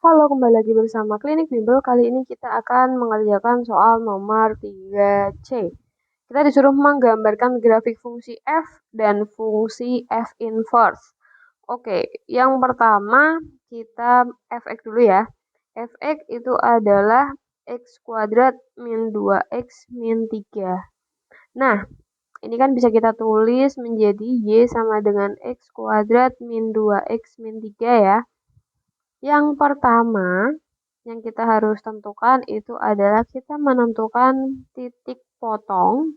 Halo, kembali lagi bersama Klinik Bimbel. Kali ini kita akan mengerjakan soal nomor 3C. Kita disuruh menggambarkan grafik fungsi f dan fungsi f inverse. Oke, yang pertama kita fx dulu ya. Fx itu adalah x kuadrat min 2x min 3. Nah, ini kan bisa kita tulis menjadi y sama dengan x kuadrat min 2x min 3 ya. Yang pertama yang kita harus tentukan itu adalah kita menentukan titik potong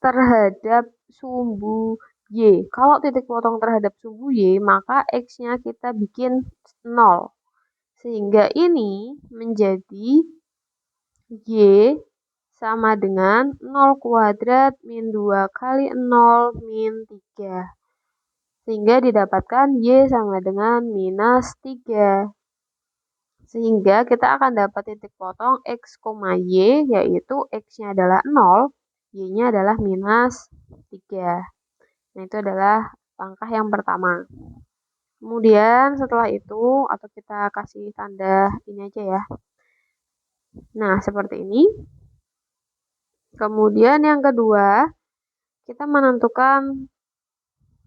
terhadap sumbu y. Kalau titik potong terhadap sumbu y, maka x-nya kita bikin 0. Sehingga ini menjadi y sama dengan 0 kuadrat min 2 kali 0 min 3. Sehingga didapatkan y sama dengan minus 3. Sehingga kita akan dapat titik potong x, y, yaitu x-nya adalah 0, y-nya adalah minus 3. Nah, itu adalah langkah yang pertama. Kemudian setelah itu, atau kita kasih tanda ini aja ya. Nah, seperti ini. Kemudian yang kedua, kita menentukan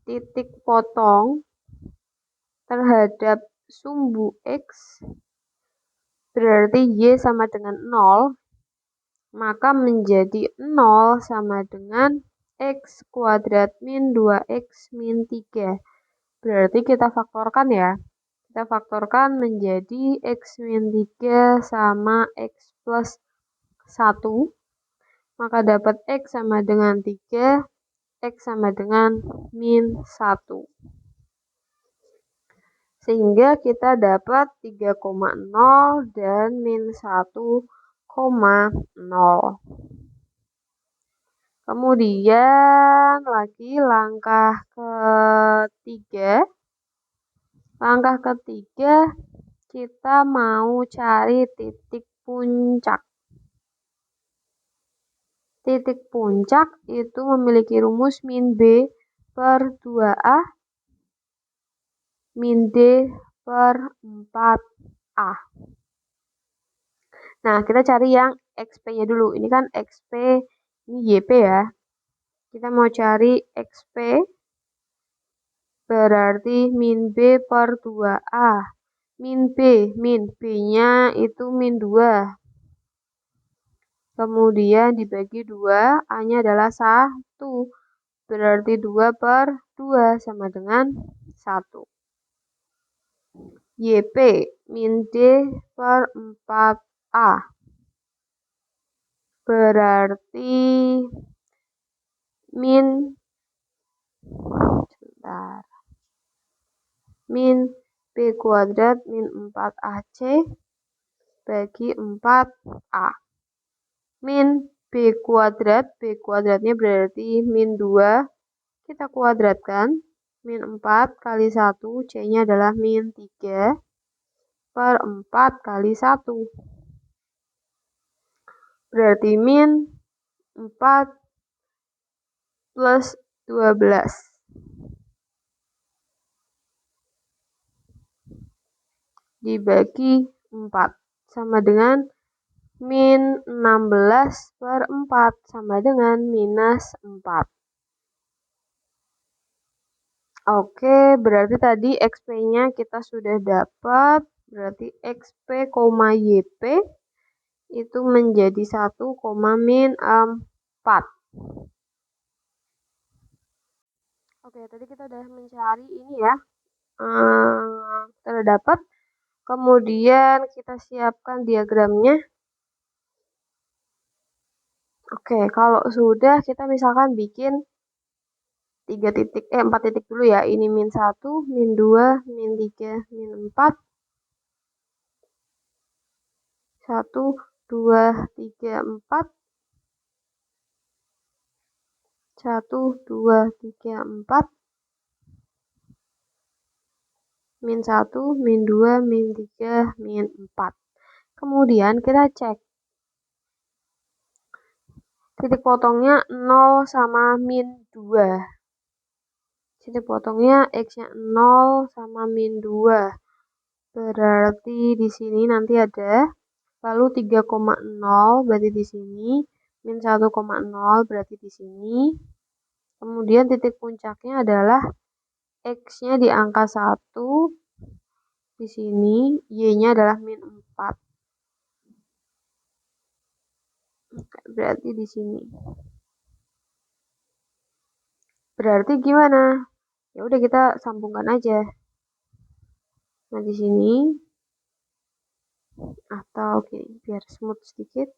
titik potong terhadap sumbu x, berarti y sama dengan 0, maka menjadi 0 sama dengan x kuadrat min 2x min 3. Berarti kita faktorkan ya. Kita faktorkan menjadi x min 3 sama x plus 1. Maka dapat x sama dengan 3, x sama dengan min 1. Sehingga kita dapat 3,0 dan min 1,0. Kemudian lagi langkah ketiga. Langkah ketiga kita mau cari titik puncak. Titik puncak itu memiliki rumus min b per 2a min d per 4a. Nah, kita cari yang xp-nya dulu. Ini kan xp, ini yp ya. Kita mau cari xp berarti min b per 2a. Min b-nya itu min 2. Kemudian dibagi 2, a-nya adalah 1. Berarti 2 per 2 sama dengan 1. YP min D per 4A. Berarti min B kuadrat min 4AC bagi 4A. Min B kuadratnya berarti min 2, kita kuadratkan, min 4 kali 1, C-nya adalah min 3, per 4 kali 1. Berarti min 4 plus 12. Dibagi 4, sama dengan min 16 per 4 sama dengan minus 4. Oke, berarti tadi XP-nya kita sudah dapat. Berarti XP, YP itu menjadi 1, min 4. Oke, tadi kita udah mencari ini ya. Sudah dapat. Kemudian kita siapkan diagramnya. Oke, kalau sudah kita misalkan bikin 4 titik dulu ya. Ini min 1, min 2, min 3, min 4. 1, 2, 3, 4. 1, 2, 3, 4. Min 1, min 2, min 3, min 4. Kemudian kita cek. Titik potongnya 0 sama min 2. Titik potongnya X-nya 0 sama min 2. berarti di sini nanti ada, lalu 3,0 berarti di sini, min 1,0 berarti di sini. Kemudian titik puncaknya adalah X-nya di angka 1 di sini, Y-nya adalah min 4. Oke, berarti di sini. Berarti gimana? Ya udah kita sambungkan aja. Nah, di sini atau oke, biar smooth sedikit.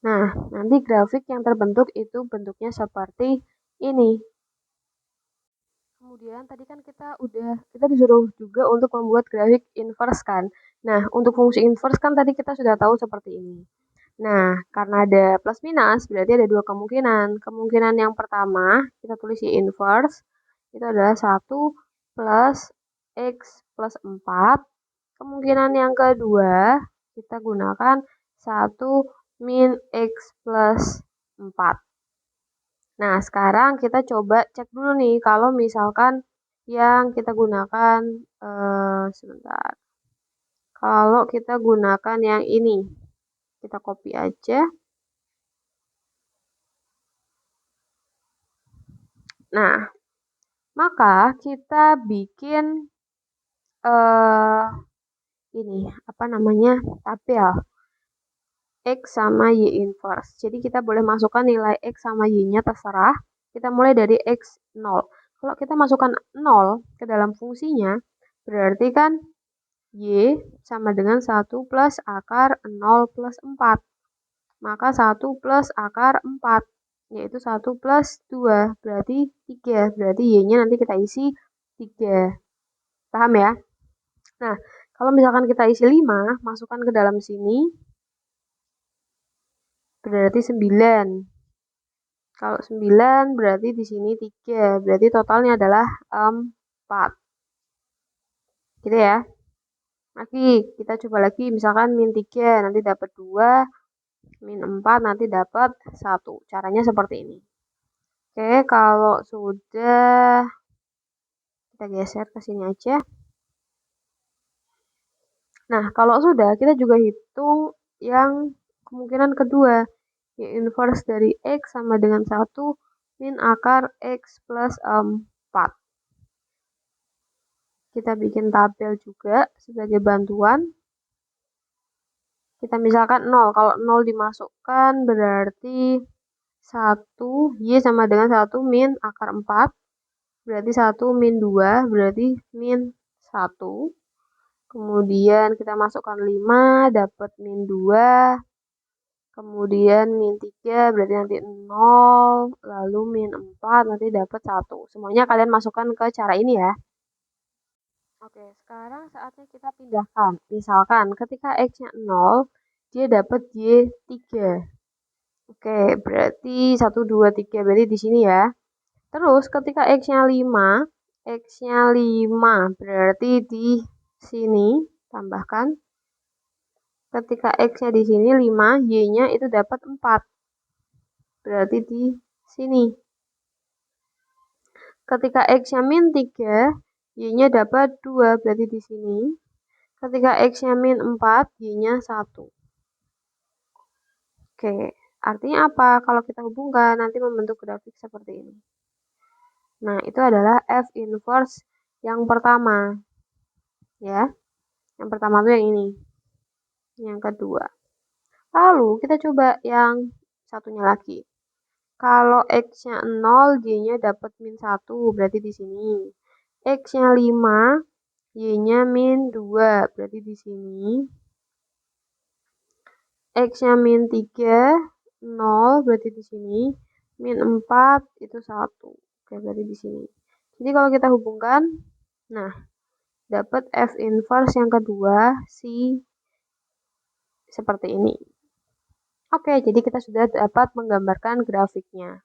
Nah, nanti grafik yang terbentuk itu bentuknya seperti ini. Kemudian tadi kan kita disuruh juga untuk membuat grafik inverse kan. Nah, untuk fungsi inverse kan tadi kita sudah tahu seperti ini. Nah, karena ada plus minus, berarti ada dua kemungkinan. Kemungkinan yang pertama, kita tulis Y inverse, itu adalah 1 plus X plus 4. Kemungkinan yang kedua, kita gunakan 1 min X plus 4. Nah, sekarang kita coba cek dulu nih, kalau misalkan yang kita gunakan, sebentar. Kalau kita gunakan yang ini, kita copy aja. Nah, maka kita bikin ini apa namanya, tabel X sama Y inverse. Jadi kita boleh masukkan nilai X sama Y-nya terserah. Kita mulai dari X 0. Kalau kita masukkan 0 ke dalam fungsinya, berarti kan Y sama dengan 1 plus akar 0 plus 4. Maka 1 plus akar 4, yaitu 1 plus 2, berarti 3. Berarti Y-nya nanti kita isi 3. Paham ya? Nah, kalau misalkan kita isi 5, masukkan ke dalam sini, berarti 9. Kalau 9 berarti di sini 3. Berarti totalnya adalah 4. Gitu ya. Lagi, kita coba lagi misalkan min 3, nanti dapat 2. Min 4 nanti dapat 1. Caranya seperti ini. Oke, kalau sudah, kita geser ke sini aja. Nah, kalau sudah, kita juga hitung yang kemungkinan kedua. Y inverse dari X sama dengan 1 min akar X plus 4. Kita bikin tabel juga sebagai bantuan. Kita misalkan 0. Kalau 0 dimasukkan berarti 1. Y sama dengan 1 min akar 4. Berarti 1 min 2 berarti min 1. Kemudian kita masukkan 5, dapat min 2. Kemudian min 3 berarti nanti 0. Lalu min 4 nanti dapat 1. Semuanya kalian masukkan ke cara ini ya. Oke, sekarang saatnya kita pindahkan. Misalkan ketika X-nya 0, dia dapat Y 3. Oke, berarti 1, 2, 3 berarti di sini ya. Terus ketika X-nya 5, X-nya 5 berarti di sini, tambahkan. Ketika X-nya di sini 5, Y-nya itu dapat 4. Berarti di sini. Ketika X-nya min 3, Y-nya dapat 2, berarti di sini. Ketika X-nya min 4, Y-nya 1. Oke, artinya apa? Kalau kita hubungkan, nanti membentuk grafik seperti ini. Nah, itu adalah F inverse yang pertama. Ya, yang pertama tuh yang ini. Yang kedua. Lalu, kita coba yang satunya lagi. Kalau X-nya 0, Y-nya dapat min 1, berarti di sini. X-nya 5, Y-nya min 2, berarti di sini. X-nya min 3, 0, berarti di sini. Min 4, itu 1. Oke, berarti di sini. Jadi kalau kita hubungkan, nah, dapat F inverse yang kedua, seperti ini. Oke, jadi kita sudah dapat menggambarkan grafiknya.